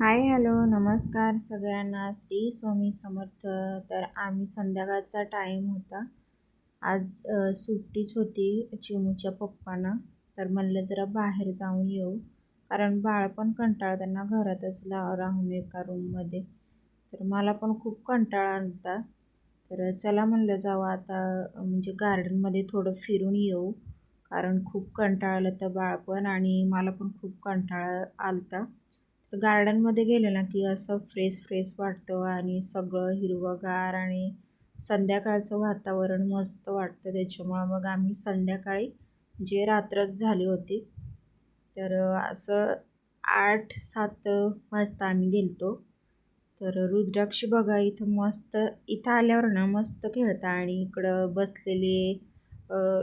Hi hello नमस्कार सगळ्यांना. श्री स्वामी समर्थ. तर आम्ही संध्याकाळचा टाईम होता आज. सुट्टीच होती चिमूच्या पप्पांना. तर म्हणलं जरा बाहेर जाऊन येऊ, कारण बाळ पण कंटाळताना घरातच राहून एका रूममध्ये. तर मला पण खूप कंटाळा आलता. तर चला म्हणलं जावं आता, म्हणजे गार्डनमध्ये थोडं फिरून येऊ, कारण खूप कंटाळलं तर बाळ पण आणि मला पण खूप कंटाळा आलता. तर गार्डनमध्ये गेलं ना की असं फ्रेश फ्रेश वाटतं आणि सगळं हिरवंगार आणि संध्याकाळचं वातावरण मस्त वाटतं. त्याच्यामुळं मग आम्ही संध्याकाळी जे रात्रच झाली होती, तर असं 8-7 वाजता आम्ही गेलतो. तर रुद्राक्षी बघा इथं मस्त, इथं आल्यावर ना मस्त खेळता आणि इकडं बसलेले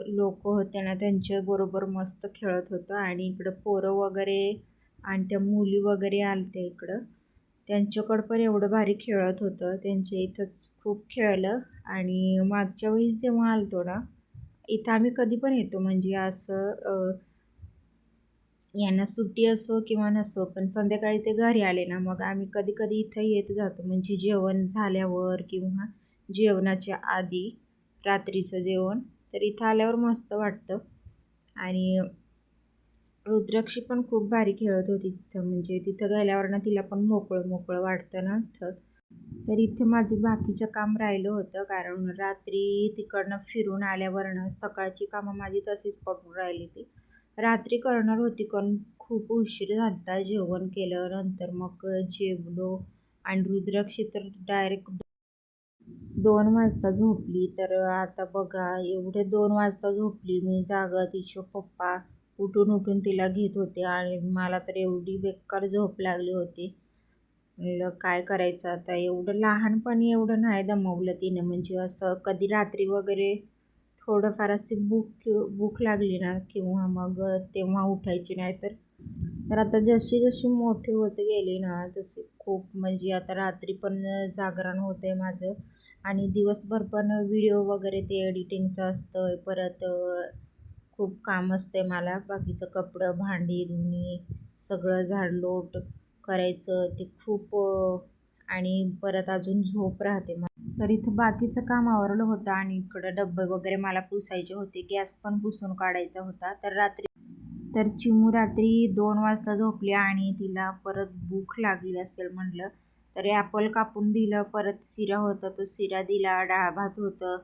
लोक होते ना त्यांच्याबरोबर मस्त खेळत होतं. आणि इकडं पोरं वगैरे आणि त्या मुली वगैरे आलते इकडं, त्यांच्याकडं पण एवढं भारी खेळत होतं. त्यांच्या इथंच खूप खेळलं. आणि मागच्या वेळेस जेव्हा आलतो ना, इथं आम्ही कधी पण येतो, म्हणजे असं यांना सुट्टी असो किंवा नसो, पण संध्याकाळी ते घरी आले ना मग आम्ही कधी कधी इथं येत जातो, म्हणजे जेवण झाल्यावर किंवा जेवणाच्या आधी रात्रीचं जेवण. तर इथं आल्यावर मस्त वाटतं. आणि रुद्राक्षी पण खूप भारी खेळत होती तिथं, म्हणजे तिथं गेल्यावर ना तिला पण मोकळं मोकळं वाटतं ना इथं. तर इथे माझं बाकीचं काम राहिलं होतं, कारण रात्री तिकडनं फिरून आल्यावर ना सकाळची कामं माझी तशीच पडून राहिली ती. रात्री करणार होती, पण खूप उशीर झालता. जेवण केलं नंतर मग जेवलो. आणि रुद्राक्षी तर डायरेक्ट 2 वाजता झोपली. तर आता बघा, एवढे 2 वाजता झोपली मी, जागा तिचे पप्पा उठून उठून तिला घेत होते आणि मला तर एवढी बेकार झोप लागली होती. म्हणलं काय करायचं आता, एवढं लहानपणी एवढं नाही दमवलं तिने, म्हणजे असं कधी रात्री वगैरे थोडंफार अशी भूक लागली ना किंवा मग तेव्हा उठायची नाही. तर आता जशी जशी मोठी होत गेली ना तशी खूप, म्हणजे आता रात्री पण जागरण होतंय माझं. आणि दिवसभर पण व्हिडिओ वगैरे ते एडिटिंगचं असतं. परत खूप काम असते मला, बाकीचं कपडं भांडी धुणी सगळं झाडलोट करायचं ते खूप. आणि परत अजून झोप राहते तर इथं बाकीचं काम आवरलं होतं. आणि इकडं डब्बे वगैरे मला पुसायचे होते, गॅस पण पुसून काढायचा होता. तर चिमू रात्री 2 वाजता झोपली आणि तिला परत भूक लागली असेल म्हणलं, तर ॲपल कापून दिलं. परत शिरा होता तो शिरा दिला, डाळ भात होतं,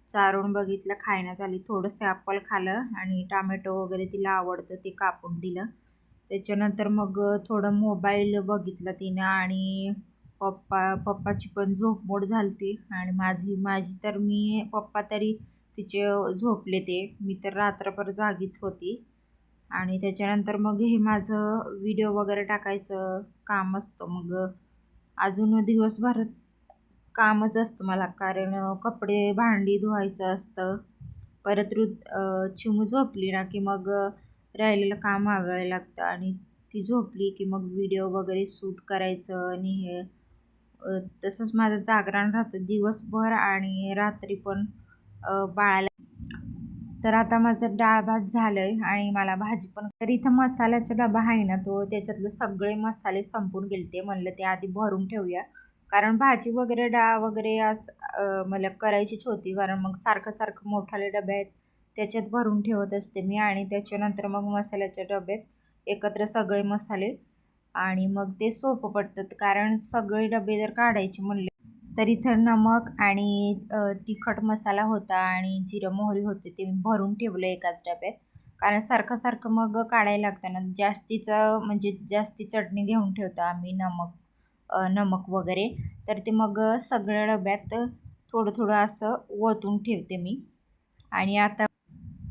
चारून बघितलं, खाण्यात आली. थोडंसं ॲपल खाल्लं आणि टामॅटो वगैरे तिला आवडतं ते कापून दिलं. त्याच्यानंतर मग थोडं मोबाईल बघितला तिनं. आणि पप्पाची पण झोपमोड झाली आणि माझी माझी तर पप्पा तरी तिचे झोपले, ते मी तर रात्रभर जागीच होती. आणि त्याच्यानंतर मग हे माझं व्हिडिओ वगैरे टाकायचं काम असतं. मग अजून दिवसभर कामच असतं मला, कारण कपडे भांडी धुवायचं असतं. परत चिमू झोपली ना की मग राहिलेलं काम आवरायला लागतं. आणि ती झोपली की मग व्हिडिओ वगैरे शूट करायचं. आणि हे तसंच माझं जागरण राहतं दिवसभर आणि रात्री पण बाळाला. तर आता माझं डाळ भात झालंय आणि मला भाजी पण. तर इथं मसाल्याचा डबा आहे ना, तो त्याच्यातले सगळे मसाले संपून गेलते. म्हणलं ते आधी भरून ठेवूया, कारण भाजी वगैरे डाळ वगैरे असं मला करायचीच होती, कारण मग सारखं सारखं मोठाले डबे आहेत त्याच्यात भरून ठेवत असते मी. आणि त्याच्यानंतर मग मसाल्याच्या डब्यात एकत्र सगळे मसाले, आणि मग ते सोपं पडतं, कारण सगळे डबे जर काढायचे म्हणले तर इथं नमक आणि तिखट मसाला होता आणि जिरं मोहरी होते, ते मी भरून ठेवलं एकाच डब्यात. कारण सारखं सारखं मग काढायला लागतं ना, जास्तीचं म्हणजे जास्ती चटणी घेऊन ठेवतो आम्ही, नमक वगैरे. तर ते मग सगळ्या डब्यात थोडं थोडं असं ओतून ठेवते मी. आणि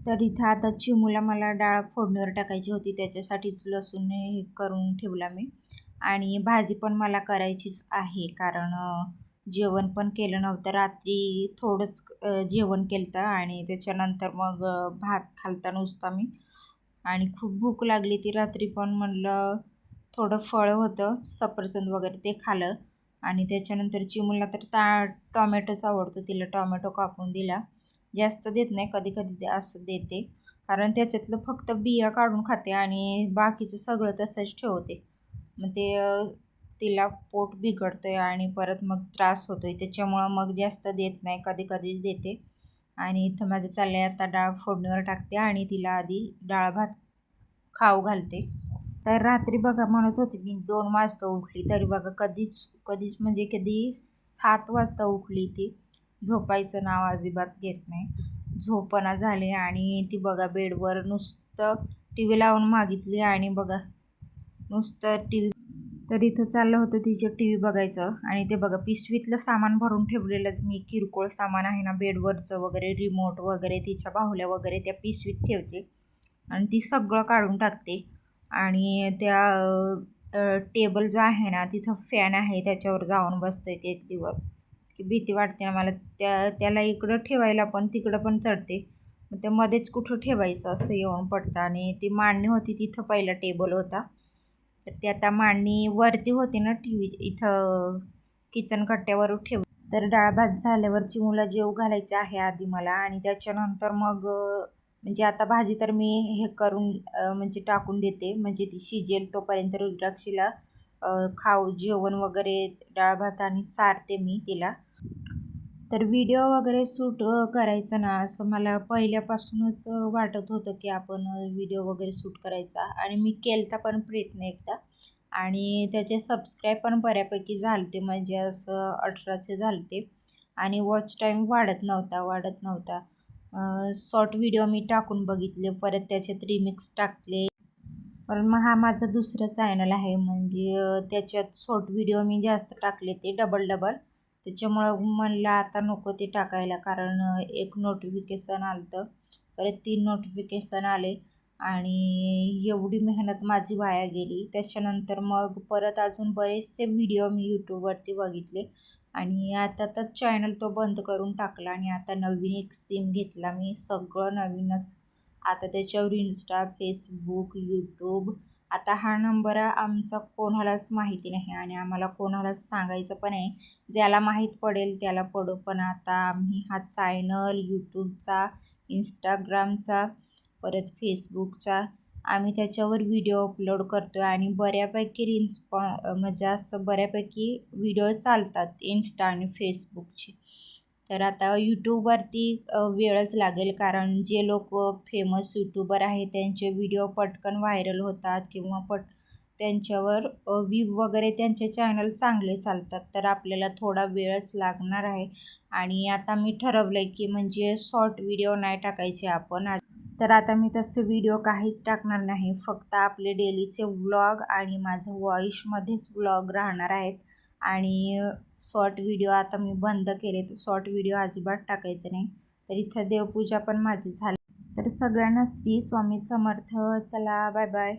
तर इथं आता चिमूला मला डाळ फोडणीवर टाकायची होती, त्याच्यासाठीच लसूण हे करून ठेवला मी. आणि भाजी पण मला करायचीच आहे, कारण जेवण पण केलं नव्हतं रात्री, थोडंच जेवण केलं होतं. आणि त्याच्यानंतर मग भात खालता नुसता मी. आणि खूप भूक लागली ती रात्री, पण म्हणलं थोडं फळ होतं सफरचंद वगैरे ते खाल्लं. आणि त्याच्यानंतर चिमूला तर टॉमॅटोच आवडतो, तिला टॉमॅटो कापून दिला. जास्त देत नाही, कधी कधी असं देते, कारण त्याच्यातलं फक्त बिया काढून खाते आणि बाकीचं सगळं तसंच ठेवते. मग ते तिला पोट बिघडतंय आणि परत मग त्रास होतोय, त्याच्यामुळं मग जास्त देत नाही, कधी कधीच देते. आणि इथं माझं चाललंय आता डाळ फोडणीवर टाकते आणि तिला आधी डाळ भात खाऊ घालते. तर रात्री बघा म्हणत होते मी 2 वाजता उठली, तरी बघा कधीच कधीच म्हणजे कधी 7 वाजता उठली. ती झोपायचं नाव अजिबात घेत नाही, झोपणा झाले. आणि ती बघा बेडवर नुसतं टी व्ही लावून मागितली आणि बघा नुसतं टी व्ही. तर इथं चाललं होतं तिचं टी व्ही बघायचं आणि ते बघा पिशवीतलं सामान भरून ठेवलेलंच मी, किरकोळ सामान आहे ना बेडवरचं वगैरे, रिमोट वगैरे, तिच्या बाहुल्या वगैरे त्या पिशवीत ठेवते आणि ती सगळं काढून टाकते. आणि त्या टेबल जो आहे ना तिथं फॅन आहे त्याच्यावर जाऊन बसते एक दिवस, की भीती वाटते ना मला त्याला इकडं ठेवायला पण तिकडं पण चढते. मग ते मध्येच कुठं ठेवायचं असं येऊन पडतं. आणि ती मांडणी होती तिथं पहिला टेबल होता, तर ती आता मांडणी वरती होती ना, टी व्ही इथं किचन कट्ट्यावर ठेव. तर डाळ भात झाल्यावर चिमूला जेव घालायचं आहे आधी मला, आणि त्याच्यानंतर मग म्हणजे आता भाजी तर मी हे करून म्हणजे टाकून देते, म्हणजे ती शिजेल तोपर्यंत रुद्राक्षीला खाऊ जेवण वगैरे डाळ भात आणि सारते मी तिला. तर व्हिडिओ वगैरे शूट करायचं ना असं मला पहिल्यापासूनच वाटत होतं की आपण व्हिडिओ वगैरे शूट करायचा, आणि मी केलता पण प्रयत्न एकदा. आणि त्याचे सबस्क्राईब पण बऱ्यापैकी झालते, म्हणजे असं 1800 झालते. आणि वॉच टाईम वाढत नव्हता. शॉर्ट व्हिडिओ मी टाकून बघितले, परत त्याच्यात रिमिक्स टाकले. पण मग हा माझा दुसरा चॅनल आहे, म्हणजे त्याच्यात शॉर्ट व्हिडिओ मी जास्त टाकले, ते डबल त्याच्यामुळं म्हणलं आता नको ते टाकायला, कारण एक नोटिफिकेशन आलं, परत 3 नोटिफिकेशन आले आणि एवढी मेहनत माझी वाया गेली. त्याच्यानंतर मग परत अजून बरेचसे व्हिडिओ मी यूट्यूबवरती बघितले आणि आता तर चॅनल तो बंद करून टाकला. आणि आता नवीन एक सिम घेतला मी, सगळं नवीनच. आता त्याच्यावर इंस्टा, फेसबुक, यूट्यूब. आता हा नंबर आमचा कोणालाच माहिती नाही आणि आम्हाला कोणालाच सांगायचं पण आहे. ज्याला माहीत पडेल त्याला पडो, पण आता आम्ही हा चॅनल यूट्यूबचा, इंस्टाग्रामचा, परत फेसबुकचा, आम्ही त्याच्यावर व्हिडिओ अपलोड करतो आहे. आणि बऱ्यापैकी रील्स पण म्हणजे असं बऱ्यापैकी व्हिडिओ चालतात इंस्टा आणि फेसबुकचे. तर आता यूट्यूबवरती वेळच लागेल, कारण जे लोक फेमस यूट्यूबर आहेत त्यांचे व्हिडिओ पटकन व्हायरल होतात, किंवा त्यांच्यावर व्ह्यू वगैरे त्यांचे चॅनल चांगले चालतात. तर आपल्याला थोडा वेळच लागणार आहे. आणि आता मी ठरवलं आहे की म्हणजे शॉर्ट व्हिडिओ नाही टाकायचे आपण. तर आता मी तसे व्हिडिओ काहीच टाकणार नाही, फक्त आपले डेलीचे व्लॉग आणि माझं व्हॉईसमध्येच व्लॉग राहणार आहेत. आणि शॉर्ट व्हिडिओ आता मी बंद केले, शॉर्ट व्हिडिओ अजिबात टाकायचे नाही. तर इथं देवपूजा पण माझी झाली. तर सगळ्यांना श्री स्वामी समर्थ. चला, बाय बाय.